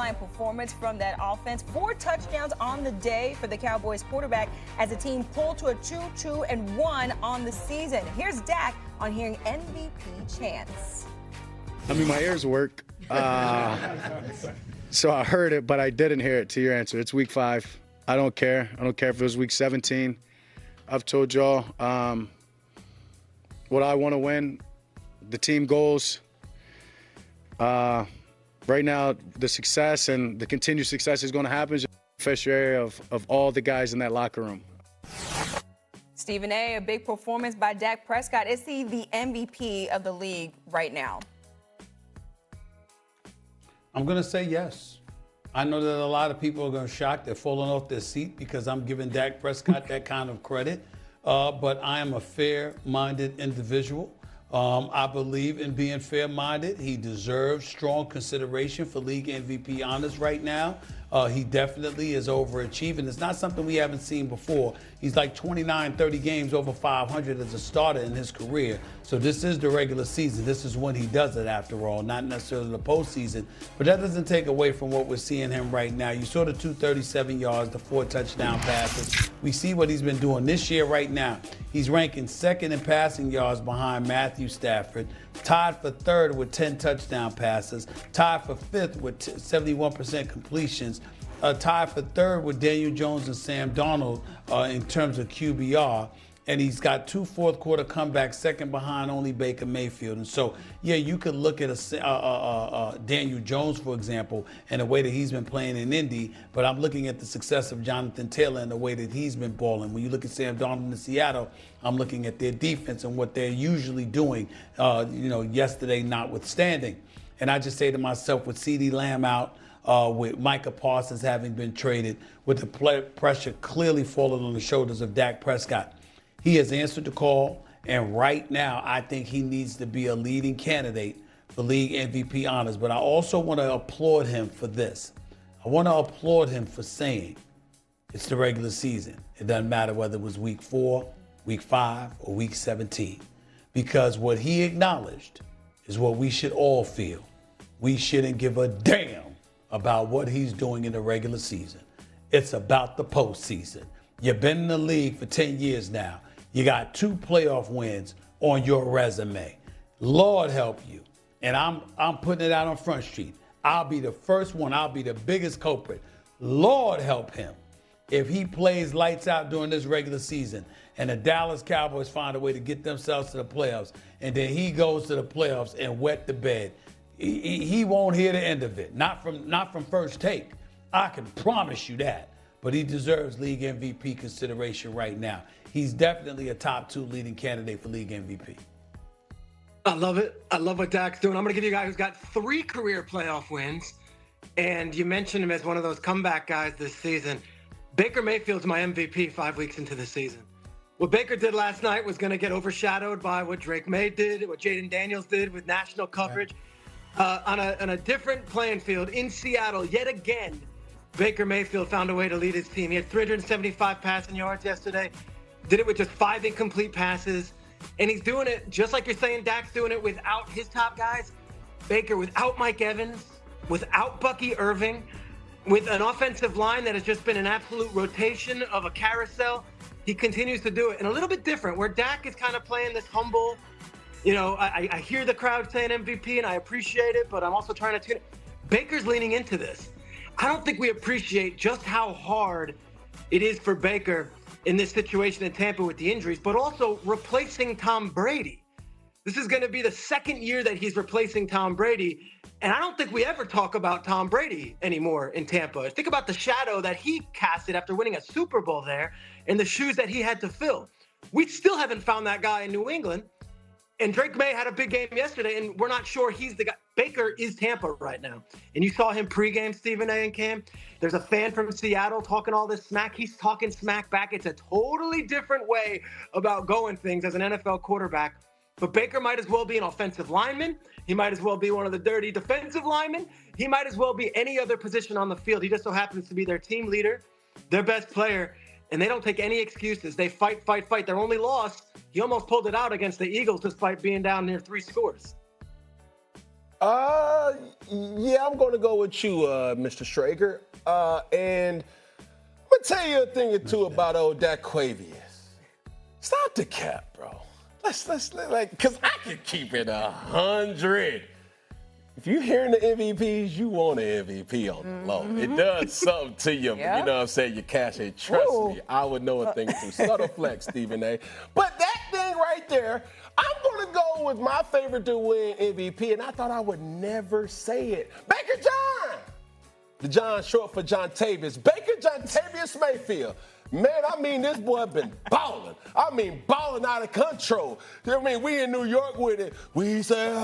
baseline performance from that offense. 4 touchdowns on the day for the Cowboys quarterback as the team pulled to a 2-2-1 on the season. Here's Dak on hearing MVP chants. I mean, my ears work. So I heard it, but I didn't hear it to your answer. It's week 5. I don't care. I don't care if it was week 17. I've told y'all what I want to win, the team goals. Right now, the success and the continued success is going to happen. It's just a beneficiary of all the guys in that locker room. Stephen A., a big performance by Dak Prescott. Is he the MVP of the league right now? I'm going to say yes. I know that a lot of people are going to shock. They're falling off their seat because I'm giving Dak Prescott that kind of credit. But I am a fair-minded individual. I believe in being fair-minded. He deserves strong consideration for league MVP honors right now. He definitely is overachieving. It's not something we haven't seen before. He's like 29, 30 games over 500 as a starter in his career. So this is the regular season. This is when he does it, after all, not necessarily the postseason. But that doesn't take away from what we're seeing him right now. You saw the 237 yards, the 4 touchdown passes. We see what he's been doing this year right now. He's ranking second in passing yards behind Matthew Stafford, tied for third with 10 touchdown passes, tied for fifth with 71% completions, tied for third with Daniel Jones and Sam Darnold in terms of QBR. And he's got 2 fourth-quarter comebacks, second behind only Baker Mayfield. And so, yeah, you could look at Daniel Jones, for example, and the way that he's been playing in Indy, but I'm looking at the success of Jonathan Taylor and the way that he's been balling. When you look at Sam Darnold in Seattle, I'm looking at their defense and what they're usually doing, yesterday notwithstanding. And I just say to myself, with CeeDee Lamb out, with Micah Parsons having been traded, with the pressure clearly falling on the shoulders of Dak Prescott, he has answered the call, and right now I think he needs to be a leading candidate for league MVP honors. But I also want to applaud him for this. I want to applaud him for saying it's the regular season. It doesn't matter whether it was week 4, week 5, or week 17. Because what he acknowledged is what we should all feel. We shouldn't give a damn about what he's doing in the regular season. It's about the postseason. You've been in the league for 10 years now. You got 2 playoff wins on your resume. Lord help you. And I'm putting it out on Front Street. I'll be the first one. I'll be the biggest culprit. Lord help him if he plays lights out during this regular season and the Dallas Cowboys find a way to get themselves to the playoffs, and then he goes to the playoffs and wet the bed. He won't hear the end of it. Not from first take. I can promise you that. But he deserves league MVP consideration right now. He's definitely a top 2 leading candidate for league MVP. I love it. I love what Dak's doing. I'm going to give you a guy who's got 3 career playoff wins, and you mentioned him as one of those comeback guys this season. Baker Mayfield's my MVP 5 weeks into the season. What Baker did last night was going to get overshadowed by what Drake May did, what Jayden Daniels did with national coverage. On a different playing field in Seattle, yet again, Baker Mayfield found a way to lead his team. He had 375 passing yards yesterday, did it with just 5 incomplete passes, and he's doing it just like you're saying Dak's doing it without his top guys. Baker, without Mike Evans, without Bucky Irving, with an offensive line that has just been an absolute rotation of a carousel, he continues to do it. And a little bit different, where Dak is kind of playing this humble, I hear the crowd saying MVP, and I appreciate it, but I'm also trying to tune it. Baker's leaning into this. I don't think we appreciate just how hard it is for Baker in this situation in Tampa with the injuries, but also replacing Tom Brady. This is going to be the 2nd year that he's replacing Tom Brady, and I don't think we ever talk about Tom Brady anymore in Tampa. Think about the shadow that he casted after winning a Super Bowl there and the shoes that he had to fill. We still haven't found that guy in New England. And Drake May had a big game yesterday, and we're not sure he's the guy. Baker is Tampa right now. And you saw him pregame, Stephen A. and Cam. There's a fan from Seattle talking all this smack. He's talking smack back. It's a totally different way about going things as an NFL quarterback. But Baker might as well be an offensive lineman. He might as well be one of the dirty defensive linemen. He might as well be any other position on the field. He just so happens to be their team leader, their best player. And they don't take any excuses. They fight. Their only loss, he almost pulled it out against the Eagles despite being down near 3 scores. Yeah, I'm going to go with you, Mr. Strager. And I'm going to tell you a thing or two about old Dak Quavius. Stop the cap, bro. Let's because I can keep it 100. If you're hearing the MVPs, you want an MVP on the low. It does something to you. Yeah. You know what I'm saying? You cash it. Trust me, I would know a thing or two. Subtle flex, Stephen A. But that thing right there, I'm going to go with my favorite to win MVP, and I thought I would never say it. Baker John. The John short for John Tavius. Baker John Tavius Mayfield. Man, I mean, this boy been balling. I mean, balling out of control. I mean, we in New York with it. We say,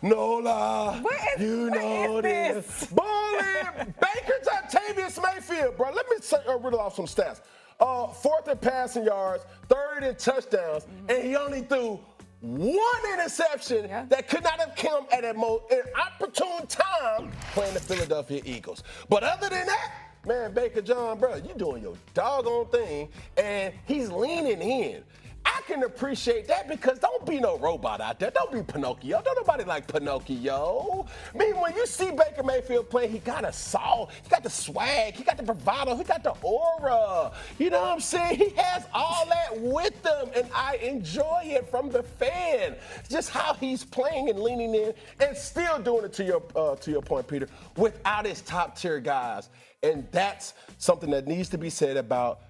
no lie. You know this. Balling. Baker Tavius Mayfield, bro. Let me riddle off some stats. 4th in passing yards, 3rd in touchdowns, and he only threw one interception that could not have come at an opportune time playing the Philadelphia Eagles. But other than that, man, Baker John, bro, you doing your doggone thing, and he's leaning in. I can appreciate that because don't be no robot out there. Don't be Pinocchio. Don't nobody like Pinocchio. I mean, when you see Baker Mayfield playing, he got a soul. He got the swag. He got the bravado. He got the aura. You know what I'm saying? He has all that with him, and I enjoy it from the fan. Just how he's playing and leaning in and still doing it to your point, Peter, without his top-tier guys. And that's something that needs to be said about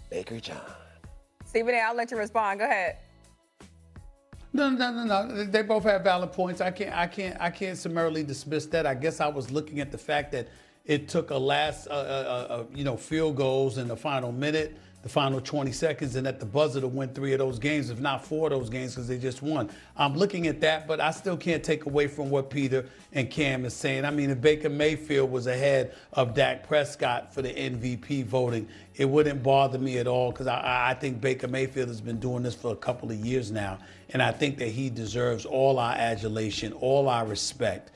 Baker John. Stephen A., I'll let you respond. Go ahead. No. They both have valid points. I can't summarily dismiss that. I guess I was looking at the fact that it took a last, field goals in the final minute, the final 20 seconds, and at the buzzer to win 3 of those games, if not 4 of those games, because they just won. I'm looking at that, but I still can't take away from what Peter and Cam is saying. I mean, if Baker Mayfield was ahead of Dak Prescott for the MVP voting, it wouldn't bother me at all, because I think Baker Mayfield has been doing this for a couple of years now, and I think that he deserves all our adulation, all our respect,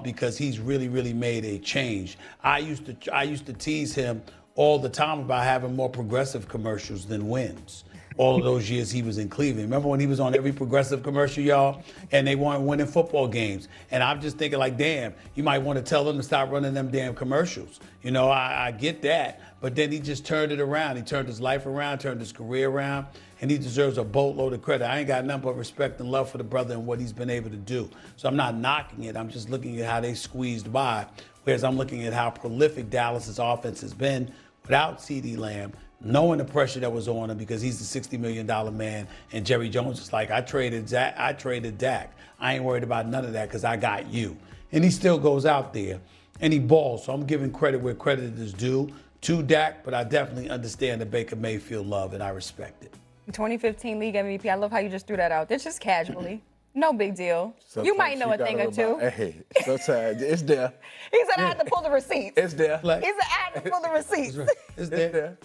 because he's really, really made a change. I used to tease him all the time about having more progressive commercials than wins. All of those years he was in Cleveland. Remember when he was on every progressive commercial, y'all? And they weren't winning football games. And I'm just thinking like, damn, you might want to tell them to stop running them damn commercials. You know, I get that. But then he just turned it around. He turned his life around, turned his career around, and he deserves a boatload of credit. I ain't got nothing but respect and love for the brother and what he's been able to do. So I'm not knocking it. I'm just looking at how they squeezed by, whereas I'm looking at how prolific Dallas's offense has been without CeeDee Lamb, knowing the pressure that was on him because he's the $60 million man, and Jerry Jones is like, I traded Dak. I ain't worried about none of that because I got you. And he still goes out there, and he balls. So I'm giving credit where credit is due to Dak, but I definitely understand the Baker Mayfield love, and I respect it. 2015 League MVP. I love how you just threw that out there, just casually. No big deal. Sometimes you might know a thing or two. Hey, sometimes it's there. He said I had to pull the receipts. It's there. He said I had to pull the receipts. It's there.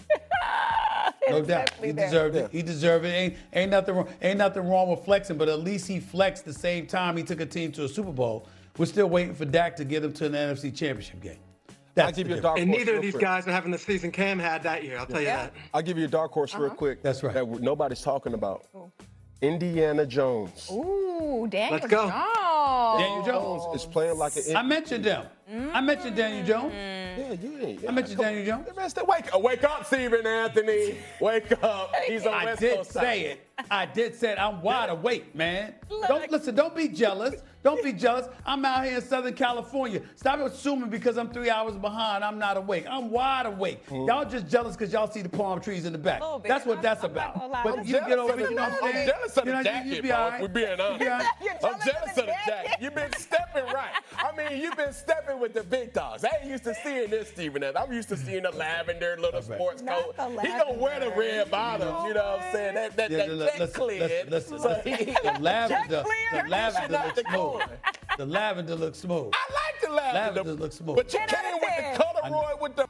No It's doubt. definitely He there. deserved it. He deserved it. Ain't nothing wrong with flexing, but at least he flexed the same time he took a team to a Super Bowl. We're still waiting for Dak to get him to an NFC Championship game. I'll give you a dark horse. And neither real of these quick. guys are having the season Cam had that year. I'll tell you that. I'll give you a dark horse real quick. That's right. That nobody's talking about. Indiana Jones. Ooh, Daniel Let's go. Jones. Daniel Jones. Is playing like an. I mentioned them. I mentioned Daniel Jones. Yeah, you ain't. I mentioned Daniel Jones. Wake up, Stephen Anthony. Wake up. He's on I West did Coast say side. it. I did say it. I'm wide awake, man. Don't be jealous. Don't be jealous. I'm out here in Southern California. Stop assuming because I'm 3 hours behind, I'm not awake. I'm wide awake. Y'all just jealous because y'all see the palm trees in the back. Oh, baby, That's what that's I'm not about. gonna lie. But I'm you get over it, you know what I'm saying? I'm jealous of You the know, jacket, you be bro. all If right. we're being honest. You be all right. You're I'm jealous jealous of of the the jacket. You've been stepping right. I mean, you've been stepping with the big dogs. I ain't used to seeing this, Stephen. I'm used to seeing the lavender little sports Not coat. the He gonna wear the lavender. red bottoms. You know what I'm saying? That clear. Listen. So he- The lavender Not looks the smooth. corn. The lavender looks smooth. I like the lavender. Lavender looks smooth. But you 10 came out of with 10. the corduroy with the